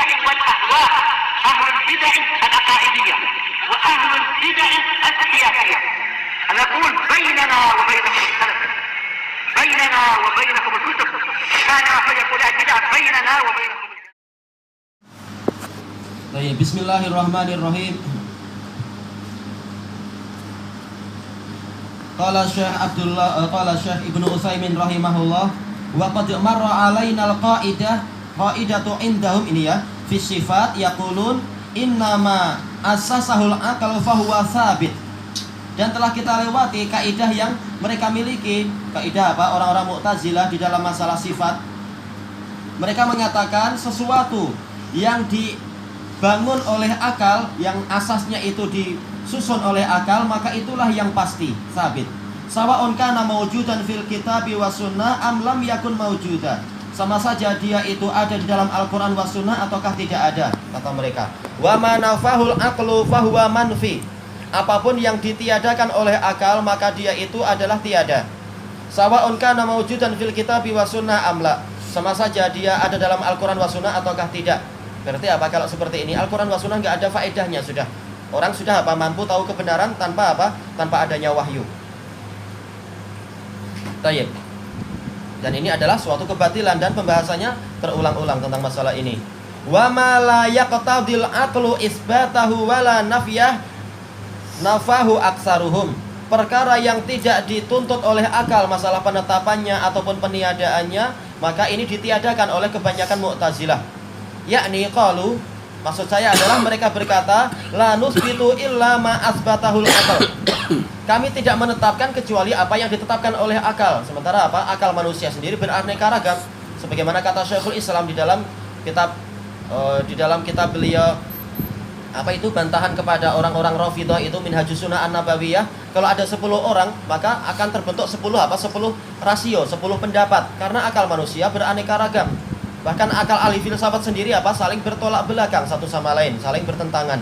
البدع والأهواء، أهل البدع العقائدية وأهل البدع السياسية. نقول بيننا وبينكم السلف، بيننا وبينكم الكتب، كان فيقول البدع بيننا وبينكم. Baik, bismillahirrahmanirrahim. Qala Syekh Ibnu Utsaimin rahimahullah, wa qad marra alaina qaidatu indahum ini ya, fi sifat yaqulun innama assasahul aqal fahuwa sabit. Dan telah kita lewati kaidah yang mereka miliki, kaidah apa? Orang-orang Mu'tazilah di dalam masalah sifat. Mereka mengatakan sesuatu yang dibangun oleh akal, yang asasnya itu disusun oleh akal, maka itulah yang pasti, sabit. Sawa'un kana mawjudan fil kitabi wa sunnah am lam yakun mawjudan. Sama saja dia itu ada di dalam Al-Quran wa sunnah ataukah tidak ada, kata mereka. Wa manafahul aqlu fahuwa manfi. Apapun yang ditiadakan oleh akal, maka dia itu adalah tiada. Sawa'un kana mawjudan fil kitabi wa sunnah am la. Sama saja dia ada dalam Al-Quran wa sunnah ataukah tidak. Berarti apa kalau seperti ini? Al-Quran wa sunnah nggak ada faedahnya sudah. Orang sudah apa? Mampu tahu kebenaran tanpa apa? Tanpa adanya wahyu. Tayyib. Dan ini adalah suatu kebatilan dan pembahasannya terulang-ulang tentang masalah ini. Wa ma la yaqtadil aqlu isbatahu wala nafyah nafahu aksaruhum. Perkara yang tidak dituntut oleh akal masalah penetapannya ataupun peniadaannya, maka ini ditiadakan oleh kebanyakan Mu'tazilah. Yakni qalu, maksud saya adalah mereka berkata la nusbitu illa ma asbatahul aqal. Kami tidak menetapkan kecuali apa yang ditetapkan oleh akal. Sementara apa? Akal manusia sendiri beraneka ragam. Sebagaimana kata Syekhul Islam di dalam kitab beliau, apa itu, bantahan kepada orang-orang Rafidhah itu, Minhajus Sunnah An-Nabawiyah. Kalau ada 10 orang, maka akan terbentuk 10 rasio, 10 pendapat. Karena akal manusia beraneka ragam. Bahkan akal ahli filsafat sendiri apa? Saling bertolak belakang satu sama lain, saling bertentangan.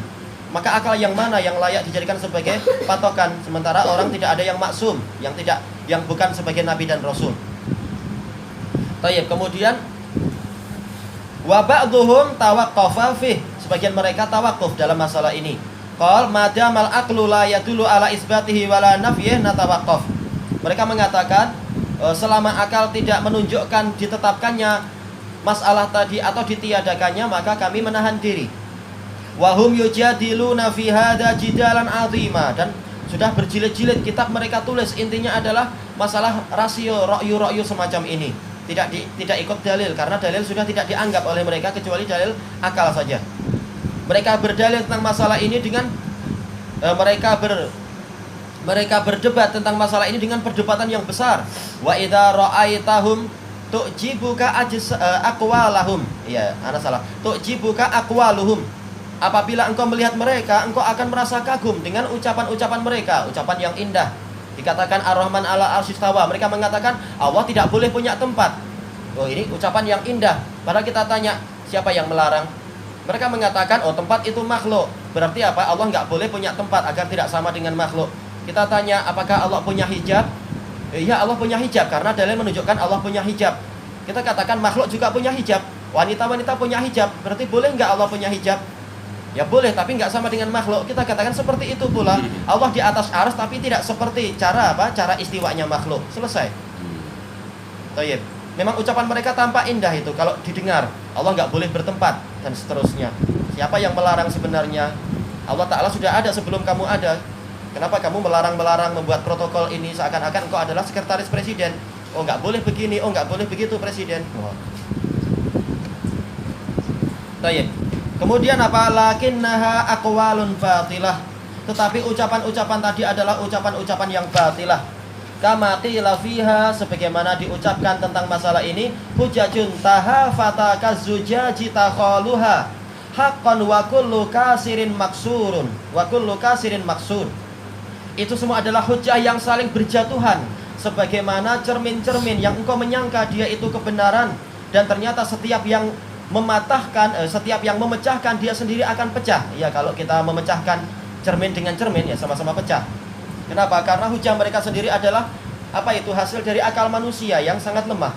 Maka akal yang mana yang layak dijadikan sebagai patokan? Sementara orang tidak ada yang maksum, yang bukan sebagai nabi dan rasul. Tayyib, kemudian wa ba'dhum tawaqqafa fih. Sebagian mereka tawakuf dalam masalah ini. Qal madamal aqlu la yadullu ala isbatihi wala nafyihi natawaqqaf. Mereka mengatakan selama akal tidak menunjukkan ditetapkannya masalah tadi atau ditiadakannya, maka kami menahan diri. Wahum yujadiluna fi hadza jidalan 'azima. Dan sudah berjilid-jilid kitab mereka tulis, intinya adalah masalah rasio, ra'yu semacam ini. Tidak ikut dalil, karena dalil sudah tidak dianggap oleh mereka kecuali dalil akal saja. Mereka berdalil tentang masalah ini dengan mereka berdebat tentang masalah ini dengan perdebatan yang besar. Wa idza ra'aitahum tu'jibuka aqwalahum. Iya, ana salah. Tu'jibuka aqwaluhum. Apabila engkau melihat mereka, engkau akan merasa kagum dengan ucapan-ucapan mereka, ucapan yang indah. Dikatakan Ar-Rahman 'ala arsyistawa. Mereka mengatakan Allah tidak boleh punya tempat. Oh, ini ucapan yang indah. Padahal kita tanya, siapa yang melarang? Mereka mengatakan, oh, tempat itu makhluk. Berarti apa? Allah nggak boleh punya tempat agar tidak sama dengan makhluk. Kita tanya, apakah Allah punya hijab? Iya, Allah punya hijab, karena dalil menunjukkan Allah punya hijab. Kita katakan makhluk juga punya hijab. Wanita-wanita punya hijab. Berarti boleh nggak Allah punya hijab? Ya boleh, tapi nggak sama dengan makhluk. Kita katakan seperti itu pula. Allah di atas arsy, tapi tidak seperti cara istiwanya makhluk. Selesai. Tayyib. Memang ucapan mereka tampak indah itu kalau didengar. Allah nggak boleh bertempat dan seterusnya. Siapa yang melarang sebenarnya? Allah Ta'ala sudah ada sebelum kamu ada. Kenapa kamu melarang-melarang membuat protokol ini seakan-akan engkau adalah sekretaris presiden? Oh, nggak boleh begini, oh, nggak boleh begitu presiden. Oh. Tayyib. Kemudian apa? Lakinnaha aqwalun batilah. Tetapi ucapan-ucapan tadi adalah ucapan-ucapan yang batilah. Kama qila fiha, sebagaimana diucapkan tentang masalah ini, hujajun tahafata kazujaji takhaluha haqqan wa kullu kasirin maksurun wa kullu kasirin maksur. Itu semua adalah hujah yang saling berjatuhan, sebagaimana cermin-cermin yang engkau menyangka dia itu kebenaran, dan ternyata setiap yang memecahkan dia sendiri akan pecah. Ya, kalau kita memecahkan cermin dengan cermin, ya sama-sama pecah. Kenapa? Karena hujah mereka sendiri adalah apa itu? Hasil dari akal manusia yang sangat lemah.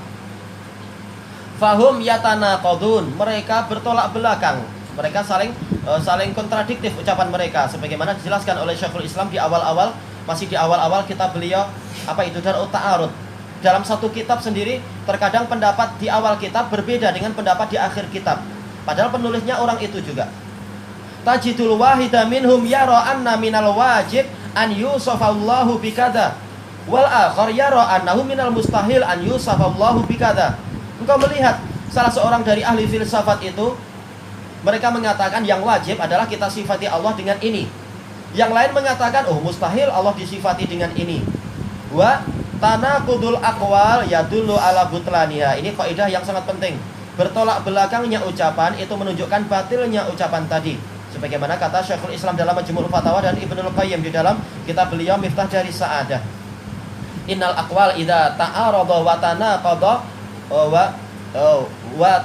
Fahum yatanaqadun, mereka bertolak belakang. Mereka saling kontradiktif ucapan mereka, sebagaimana dijelaskan oleh Syekhul Islam di awal-awal, masih di awal-awal kitab beliau apa itu Darut Ta'arud. Dalam satu kitab sendiri, terkadang pendapat di awal kitab berbeda dengan pendapat di akhir kitab. Padahal penulisnya orang itu juga. Tajidul wahida minhum yara anna minal wajib an yusafallahu bikada, wal akhar yara annahu minal mustahil an yusafallahu bikada. Engkau melihat salah seorang dari ahli filsafat itu, mereka mengatakan yang wajib adalah kita sifati Allah dengan ini. Yang lain mengatakan, oh mustahil Allah disifati dengan ini. Wa tanaqudul aqwal yadullu ala butlaniha. Ini kaidah yang sangat penting. Bertolak belakangnya ucapan itu menunjukkan batilnya ucapan tadi. Sebagaimana kata Syekhul Islam dalam Majmu'ul Fatawa dan Ibnul Qayyim di dalam kitab beliau Miftah Dari Sa'adah. Innal aqwal idza ta'arada wa tanaqada wa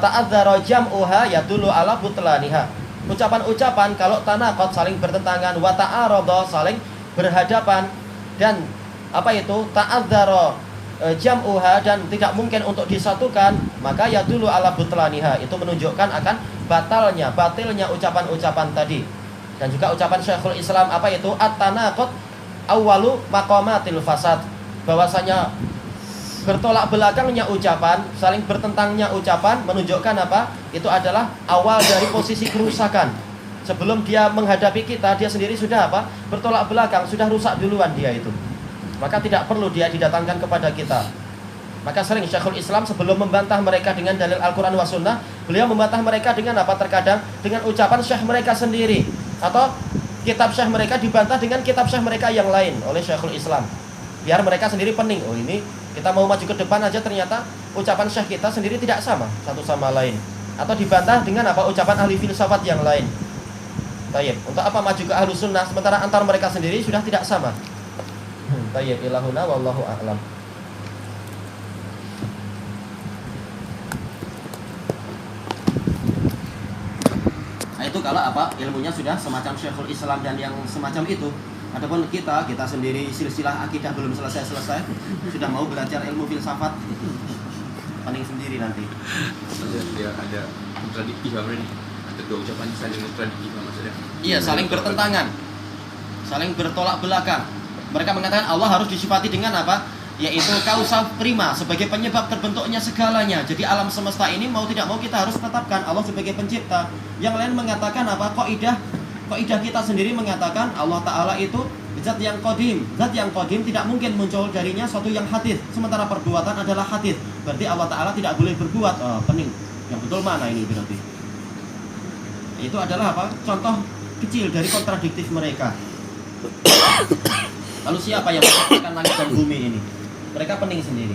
ta'adzara jam'uha yadullu ala butlaniha. Ucapan-ucapan kalau tanaqad saling bertentangan, wa ta'arada saling berhadapan, dan apa itu ta'adzara jam'uha dan tidak mungkin untuk disatukan, maka yadullu ala butlaniha, itu menunjukkan akan batilnya ucapan-ucapan tadi. Dan juga ucapan Syekhul Islam apa itu at-tanaqud awwalu maqamatil fasad, bahwasanya bertolak belakangnya ucapan, saling bertentangnya ucapan menunjukkan apa? Itu adalah awal dari posisi kerusakan. Sebelum dia menghadapi kita, dia sendiri sudah apa? Bertolak belakang, sudah rusak duluan dia itu. Maka tidak perlu dia didatangkan kepada kita. Maka sering Syekhul Islam sebelum membantah mereka dengan dalil Al-Quran wa Sunnah, beliau membantah mereka dengan apa? Terkadang dengan ucapan syekh mereka sendiri, atau kitab syekh mereka dibantah dengan kitab syekh mereka yang lain oleh Syekhul Islam, biar mereka sendiri pening. Oh ini kita mau maju ke depan aja ternyata ucapan syekh kita sendiri tidak sama satu sama lain. Atau dibantah dengan apa? Ucapan ahli filsafat yang lain. Tayyib, untuk apa maju ke ahlu sunnah sementara antar mereka sendiri sudah tidak sama. Tayyib, ilahuna wallahu a'lam. Nah itu kalau apa? Ilmunya sudah semacam Syekhul Islam dan yang semacam itu. Adapun kita sendiri silsilah akidah belum selesai, sudah mau belajar ilmu filsafat, paling sendiri nanti. Ada kontradiktif apa ini? Ada dua ucapan saling kontradiktif maksudnya? Iya, saling bertentangan, saling bertolak belakang. Mereka mengatakan Allah harus disifati dengan apa? Yaitu kausa prima, sebagai penyebab terbentuknya segalanya. Jadi alam semesta ini mau tidak mau kita harus tetapkan Allah sebagai pencipta. Yang lain mengatakan apa? Kaidah kita sendiri mengatakan Allah Ta'ala itu zat yang qadim. Zat yang qadim tidak mungkin muncul darinya suatu yang hadits, sementara perbuatan adalah hadits. Berarti Allah Ta'ala tidak boleh berbuat. Oh, pening. Yang betul mana ini berarti? Itu adalah apa? Contoh kecil dari kontradiktif mereka. Lalu siapa yang menciptakan langit dan bumi ini? Mereka pening sendiri.